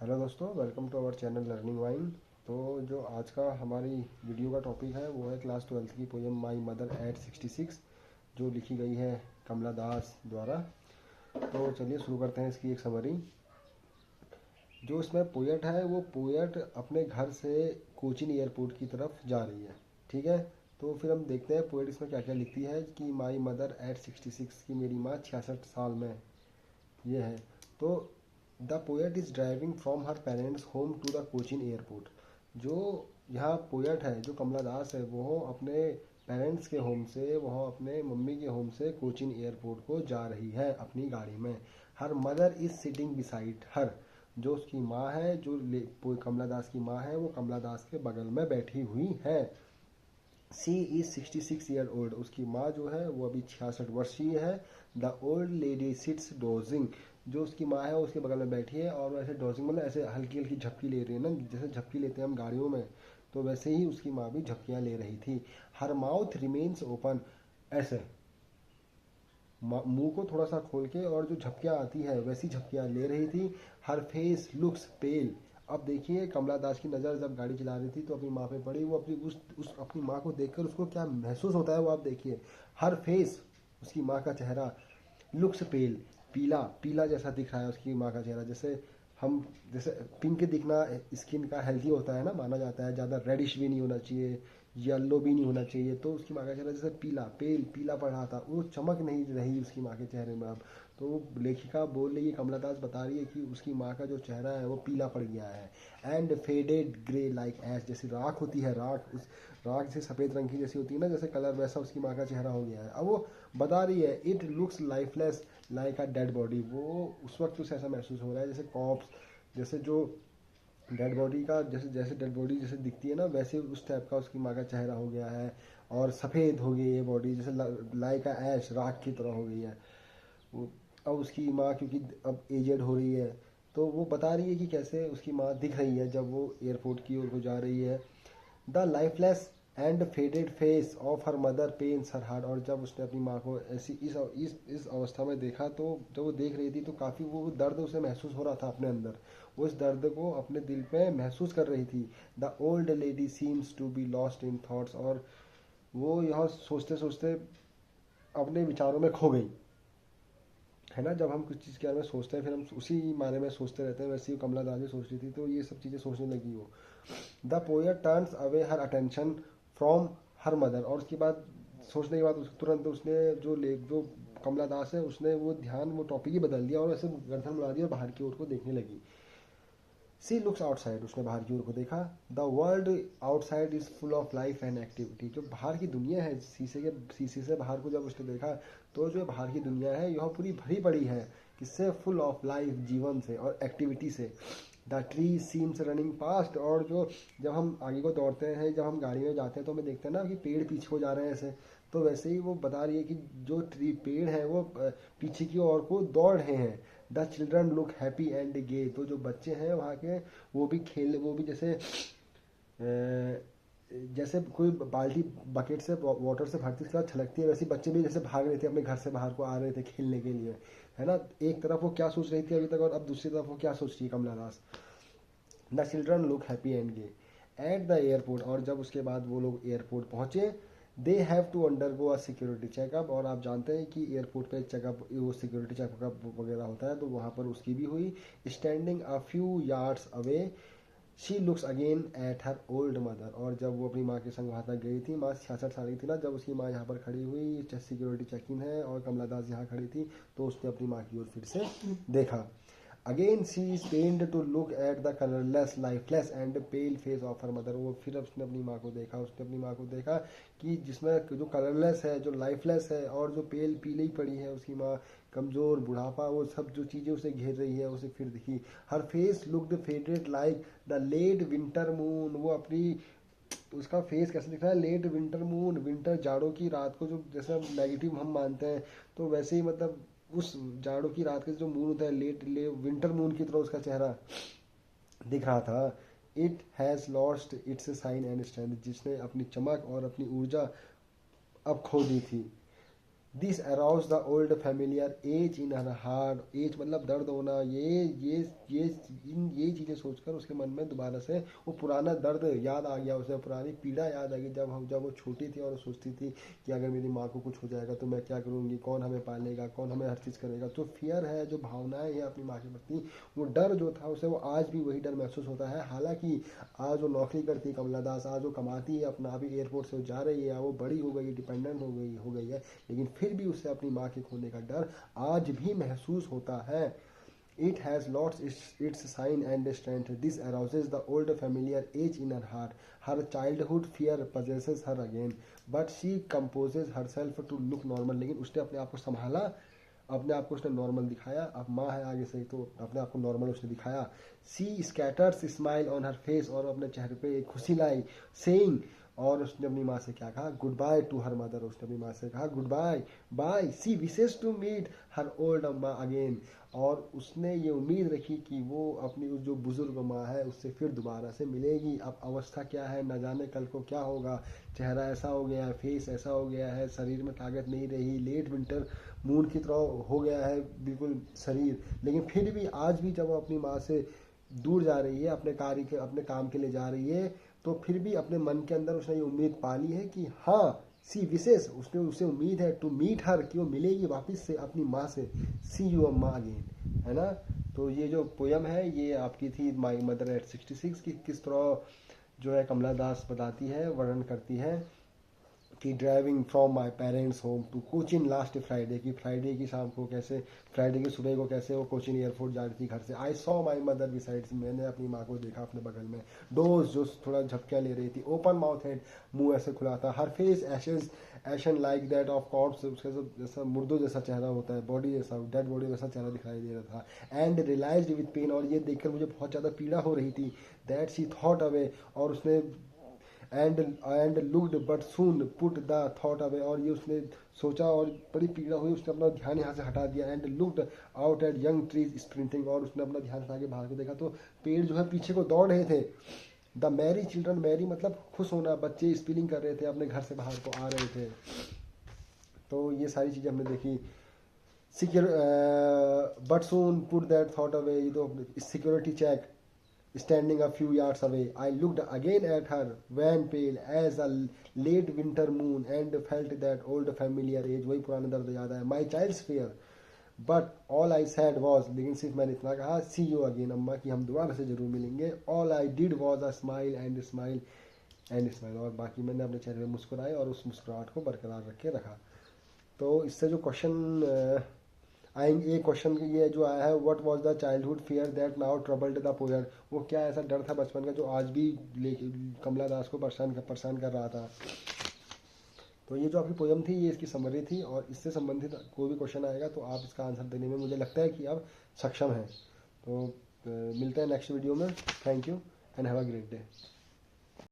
Hello दोस्तों, welcome to our channel learning wine. तो जो आज का हमारी वीडियो का टॉपिक है वो है क्लास 12th की पोएम माई मदर एट 66, जो लिखी गई है कमला दास द्वारा। तो चलिए शुरू करते हैं इसकी एक समरी। जो इसमें पोएट है वो पोएट अपने घर से कोचीन एयरपोर्ट की तरफ जा रही है। ठीक है, तो फिर हम देखते हैं पोएट इसमें क्या क्या लिखती है कि माई मदर एट 66, की मेरी माँ 66 साल में, ये है। तो the poet is driving from her parents home to the Cochin airport. जो यहाँ पोएट है, जो कमला दास है, वो अपने पेरेंट्स के होम से, वह अपने मम्मी के होम से कोचीन एयरपोर्ट को जा रही है अपनी गाड़ी में। Her mother is sitting beside her, जो उसकी माँ है, जो कमला दास की माँ है, वो कमला दास के बगल में बैठी हुई है। सी इज 66 ईयर ओल्ड, उसकी माँ जो है वो अभी 66 वर्षीय है। The old lady sits dozing, जो उसकी माँ है उसके बगल में बैठी है और ऐसे डोजिंग मतलब ऐसे हल्की हल्की झपकी ले रही है ना, जैसे झपकी लेते हैं हम गाड़ियों में, तो वैसे ही उसकी माँ भी झपकियाँ ले रही थी। हर माउथ रिमेन्स ओपन, ऐसे मुंह को थोड़ा सा खोल के, और जो झपकियाँ आती है वैसी झपकियाँ ले रही थी। हर फेस लुक्स पेल, अब देखिए कमला दास की नज़र जब गाड़ी चला रही थी तो अपनी माँ पे पड़ी, वो अपनी उस अपनी माँ को देखकर उसको क्या महसूस होता है वो आप देखिए। हर फेस, उसकी माँ का चेहरा, लुक्स पेल, पीला पीला जैसा दिख रहा है उसकी माँ का चेहरा। जैसे पिंक दिखना स्किन का हेल्दी होता है ना, माना जाता है, ज़्यादा रेडिश भी नहीं होना चाहिए, येलो भी नहीं होना चाहिए। तो उसकी माँ का चेहरा जैसे पीला पीला पड़ रहा था, वो चमक नहीं रही उसकी माँ के चेहरे में अब। तो लेखिका बोल रही है, कमला दास बता रही है कि उसकी माँ का जो चेहरा है वो पीला पड़ गया है। एंड फेडेड ग्रे लाइक एश, जैसी राख होती है, राख उस राख जैसे सफ़ेद रंग की जैसी होती है ना, जैसे कलर, वैसा उसकी माँ का चेहरा हो गया है। अब वो बता रही है it looks lifeless like a dead body, वो उस वक्त उसे ऐसा महसूस हो रहा है जैसे कॉप्स, जैसे जो डेड बॉडी का, जैसे जैसे डेड बॉडी जैसे दिखती है ना, वैसे उस टाइप का उसकी माँ का चेहरा हो गया है। और सफ़ेद हो गई है बॉडी, जैसे लाइक का ऐश, राख की तरह हो गई है वो। अब उसकी माँ क्योंकि अब एजेड हो रही है, तो वो बता रही है कि कैसे उसकी माँ दिख रही है जब वो एयरपोर्ट की ओर को जा रही है। The lifeless and faded face of her mother pains her heart, और जब उसने अपनी माँ को ऐसी इस अवस्था में देखा, तो जब वो देख रही थी तो काफ़ी वो दर्द उसे महसूस हो रहा था अपने अंदर, वो इस दर्द को अपने दिल पे महसूस कर रही थी। The old lady seems to be lost in thoughts, और वो यह सोचते सोचते अपने विचारों में खो गई, है ना। जब हम कुछ चीज़ के बारे में सोचते हैं फिर हम उसी बारे में सोचते रहते हैं, वैसे ही कमला दास भी सोच रही थी, तो ये सब चीज़ें सोचने लगी वो। The poet turns away her attention from her mother, और उसके बाद सोचने के बाद तुरंत उसने जो कमला दास है, उसने वो ध्यान, वो टॉपिक ही बदल दिया और ऐसे गर्दन मुड़ा दिया और बाहर की ओर को देखने लगी। सी लुक्स आउटसाइड, उसने बाहर की ओर को देखा। The world outside is full of life and activity, जो बाहर की दुनिया है, शीशे से बाहर को जब उसने देखा, तो जो बाहर की दुनिया है यह पूरी भरी पड़ी है किससे, फुल ऑफ लाइफ, जीवन से और एक्टिविटी से। The tree seems running past, और जो जब हम आगे को दौड़ते हैं, जब हम गाड़ी में जाते हैं तो हमें देखते हैं ना कि पेड़ पीछे को जा रहे हैं ऐसे, तो वैसे ही वो बता रही है कि जो पेड़ है वो पीछे की ओर को दौड़ रहे हैं। The children look happy and gay, तो जो बच्चे हैं वहाँ के, वो भी जैसे जैसे कोई बाल्टी बकेट से वाटर से भरती के साथ छलकती है, वैसे बच्चे भी जैसे भाग रहे थे अपने घर से बाहर को, आ रहे थे खेलने के लिए, है ना। एक तरफ वो क्या सोच रही थी अभी तक, और अब दूसरी तरफ वो क्या सोच रही है Kamala Das. The children look happy and gay at the airport, और जब उसके बाद वो लोग एयरपोर्ट पहुंचे, they have to undergo a security checkup, और आप जानते हैं कि एयरपोर्ट पे चेकअप, वो सिक्योरिटी चेकअप वगैरह होता है, तो वहाँ पर उसकी भी हुई। Standing a few yards away she looks again at her old mother, और जब वो अपनी माँ के संग वहाँ तक गई थी, माँ 66 साल की थी ना जब उसकी माँ यहाँ पर खड़ी हुई, सिक्योरिटी चेकिंग है और कमला दास यहाँ खड़ी थी, तो उसने अपनी माँ की ओर फिर से देखा। Again she is pained to look at the colourless lifeless and pale face of her mother, वो फिर उसने अपनी माँ को देखा, कि जिसमें जो कलरलेस है, जो लाइफलेस है, और जो पेल पीली पड़ी है उसकी माँ, कमज़ोर, बुढ़ापा, वो सब जो चीज़ें उसे घेर रही है उसे फिर दिखी। Her face looked faded like the late winter moon, वो अपनी उसका फेस कैसे दिख रहा है, लेट विंटर मून, विंटर जाड़ों की रात को, जो जैसे नेगेटिव हम मानते हैं, तो वैसे ही मतलब उस जाड़ों की रात के जो मून होता है, लेट ले विंटर मून की तरह उसका चेहरा दिख रहा था। It has lost its shine and strength, जिसने अपनी चमक और अपनी ऊर्जा अब खो दी थी। This arouse the old familiar ache in her heart, ache मतलब दर्द होना, ये चीज़ें सोचकर उसके मन में दोबारा से वो पुराना दर्द याद आ गया, उसे पुरानी पीड़ा याद आ गई, जब वो छोटी थी और सोचती थी कि अगर मेरी माँ को कुछ हो जाएगा तो मैं क्या करूँगी, कौन हमें पालेगा, कौन हमें हर चीज़ करेगा। तो फियर है, जो भावनाएं हैं अपनी माँ के प्रति, वो डर जो था उसे, वो आज भी वही डर महसूस होता है। हालांकि आज वो नौकरी करती है कमला दास, आज वो कमाती है अपना, अभी एयरपोर्ट से वो जा रही है, वो बड़ी हो गई, डिपेंडेंट हो गई है, लेकिन फिर भी उसे अपनी माँ के खोने का डर आज भी महसूस होता है। It has lost its sign and strength. This arouses the old familiar age in her heart. Her childhood fear possesses her again, but she composes herself to look normal. लेकिन उसने अपने आप को संभाला, अपने आप को उसने नॉर्मल दिखाया। अब माँ है आगे से तो अपने आप को नॉर्मल उसने दिखाया। She scatters smile on her face, और अपने चेहरे पे एक खुशी लाई, सेइंग, और उसने अपनी माँ से क्या कहा, good bye to her mother, उसने अपनी माँ से कहा good bye bye. She wishes to meet her old amma again, और उसने ये उम्मीद रखी कि वो अपनी उस जो बुजुर्ग माँ है उससे फिर दोबारा से मिलेगी। अब अवस्था क्या है न जाने, कल को क्या होगा, चेहरा ऐसा हो गया है, फेस ऐसा हो गया है, शरीर में ताकत नहीं रही, लेट विंटर मून की तरह हो गया है बिल्कुल शरीर, लेकिन फिर भी आज भी जब वो अपनी माँ से दूर जा रही है, अपने काम के लिए जा रही है, तो फिर भी अपने मन के अंदर उसने ये उम्मीद पाली है कि हाँ, सी विशेष, उसने उसे उम्मीद है टू मीट हर, कि वो मिलेगी वापस से अपनी माँ से, सी यू अम्मा अगेन, है ना। तो ये जो पोयम है ये आपकी थी माई मदर एट 66 की, किस तरह जो है कमला दास बताती है, वर्णन करती है कि driving from my parents home to Cochin last Friday, की फ्राइडे की शाम को कैसे, फ्राइडे की सुबह को कैसे वो कोचिन एयरपोर्ट जा रही थी घर से। I saw my mother besides, मैंने अपनी माँ को देखा अपने बगल में। डोज, जो थोड़ा झपकियाँ ले रही थी। ओपन माउथ हेड, मुंह ऐसे खुला था। Her face ashes ashen like that of corpse, उसका जो जैसा मुर्दों जैसा चेहरा होता है, बॉडी जैसा, डेड बॉडी जैसा चेहरा दिखाई दे रहा था। एंड रियलाइज्ड विद पेन, और ये देखकर मुझे बहुत ज़्यादा पीड़ा हो रही थी। दैट शी थॉट अवे, और उसने and looked but soon put the thought away, और ये उसने सोचा और बड़ी पीड़ा हुई, उसने अपना ध्यान यहाँ से हटा दिया। And looked out at young trees sprinting, और उसने अपना ध्यान हटा के बाहर को देखा तो पेड़ जो है पीछे को दौड़ रहे थे। द मैरी चिल्ड्रन, मैरी मतलब खुश होना, बच्चे स्पिलिंग कर रहे थे, अपने घर से बाहर को आ रहे थे। तो ये सारी चीज़ें हमने देखी। Secure but soon put that thought away, ये तो security check, standing a few yards away. I looked again at her, wan pale as a late winter moon, and felt that old familiar age, वही पुराना दर्द याद आया। My child's fear, but all I said was, लेकिन सिर्फ मैंने इतना कहा, see you again अम्मा, कि हम दोबारा से जरूर मिलेंगे। All I did was a smile and smile and smile, और बाकी मैंने अपने चेहरे पे मुस्कुराए और उस मुस्कुराहट को बरकरार रख के रखा। तो इससे जो क्वेश्चन आएंगे, एक क्वेश्चन ये जो आया है, what was the childhood fear that now troubled the poet, वो क्या ऐसा डर था बचपन का जो आज भी कमला दास को परेशान कर रहा था। तो ये जो आपकी पोएम थी ये इसकी समरी थी, और इससे संबंधित कोई भी क्वेश्चन आएगा तो आप इसका आंसर देने में मुझे लगता है कि आप सक्षम हैं। तो मिलते हैं नेक्स्ट वीडियो में। Thank you and have a great day.